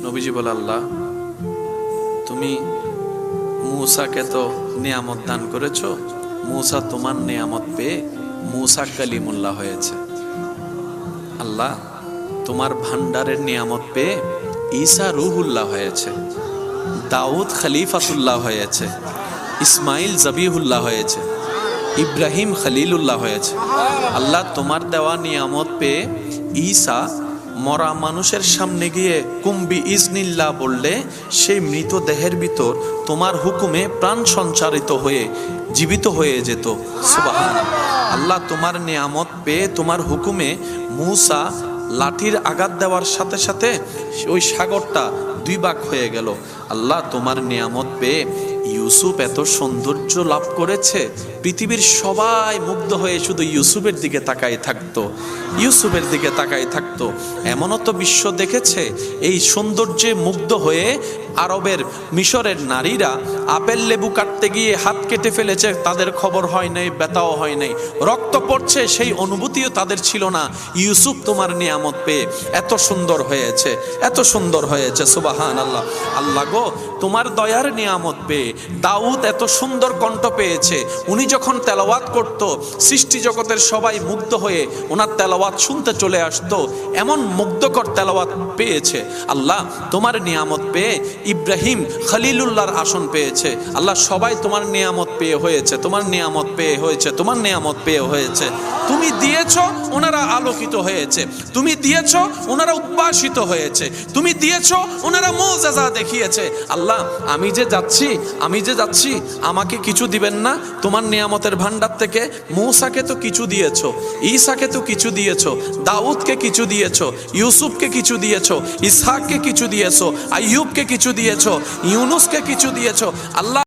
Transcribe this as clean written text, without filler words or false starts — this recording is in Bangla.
নবীজি বলে, আল্লাহ তুমি মূসাকে তো নিয়ামত দান করেছো, মূসা তোমার নিয়ামত পেয়ে মূসা কালিমুল্লাহ হয়েছে। আল্লাহ তোমার ভান্ডারের নিয়ামত পেয়ে ঈসা রূহুল্লাহ হয়েছে, দাউদ খলিফাতুল্লাহ হয়েছে, ইসমাইল জবিহুল্লাহ হয়েছে, ইব্রাহিম খলিলুল্লাহ হয়েছে। আল্লাহ তোমার দেওয়া নিয়ামত পেয়ে ঈসা মরা মানুষের সামনে গিয়ে কুম্বি ইজনিল্লাহ বললে সেই মৃতদেহের ভিতর তোমার হুকুমে প্রাণ সঞ্চারিত হয়ে জীবিত হয়ে যেত। সুবহানাল্লাহ। আল্লাহ তোমার নিয়ামত পেয়ে তোমার হুকুমে মূসা লাঠির আঘাত দেওয়ার সাথে সাথে ওই সাগরটা দুই ভাগ হয়ে গেল। আল্লাহ তোমার নিয়ামত পেয়ে ইউসুফ এত সৌন্দর্য লাভ করেছে, পৃথিবীর সবাই মুগ্ধ হয়ে শুধু ইউসুফের দিকে তাকাই থাকতো, ইউসুফের দিকে তাকাই থাকতো। এমনও তো বিশ্ব দেখেছে এই সৌন্দর্যে মুগ্ধ হয়ে আরবের মিশরের নারীরা আপেল লেবু কাটতে গিয়ে হাত কেটে ফেলেছে, তাদের খবর হয় নাই, ব্যথাও হয় নাই, রক্ত পড়ছে সেই অনুভূতিও তাদের ছিল না। ইউসুফ তোমার নিয়ামত পেয়ে এত সুন্দর হয়েছে, এত সুন্দর হয়েছে। সুবহানাল্লাহ। আল্লাহ গো তোমার দয়ার নিয়ামত পেয়ে দাউদ এত সুন্দর কণ্ঠ পেয়েছে, উনি যখন তেলাওয়াত করত সৃষ্টি জগতের সবাই মুগ্ধ হয়ে ওনার তেলাওয়াত শুনতে চলে আসতো, এমন মুগ্ধকর তেলাওয়াত পেয়েছে। আল্লাহ তোমার নিয়ামত পেয়ে ইব্রাহিম খলিলুল্লাহর আসন পেয়েছে। আল্লাহ সবাই তোমার নিয়ামত পেয়ে হয়েছে, তোমার নিয়ামত পেয়ে হয়েছে, তোমার নিয়ামত পেয়ে হয়েছে। তুমি দিয়েছ ওনারা আলোকিত হয়েছে, তুমি দিয়েছ ওনারা উদ্ভাসিত হয়েছে, তুমি দিয়েছ ওনারা মুআজিজা দেখিয়েছে। আল্লাহ আমি যে যাচ্ছি আমাকে কিছু দিবেন না তোমার নিয়ামতের ভান্ডার থেকে? মূসাকে তো কিছু দিয়েছো, ঈসাকে তো কিছু দিয়েছো, দাউদকে কিছু দিয়েছো, ইউসুফকে কিছু দিয়েছো, ইসহাককে কিছু দিয়েছো, আইয়ুবকে কিছু দিয়েছো, ইউনুসকে কিছু দিয়েছো। আল্লাহ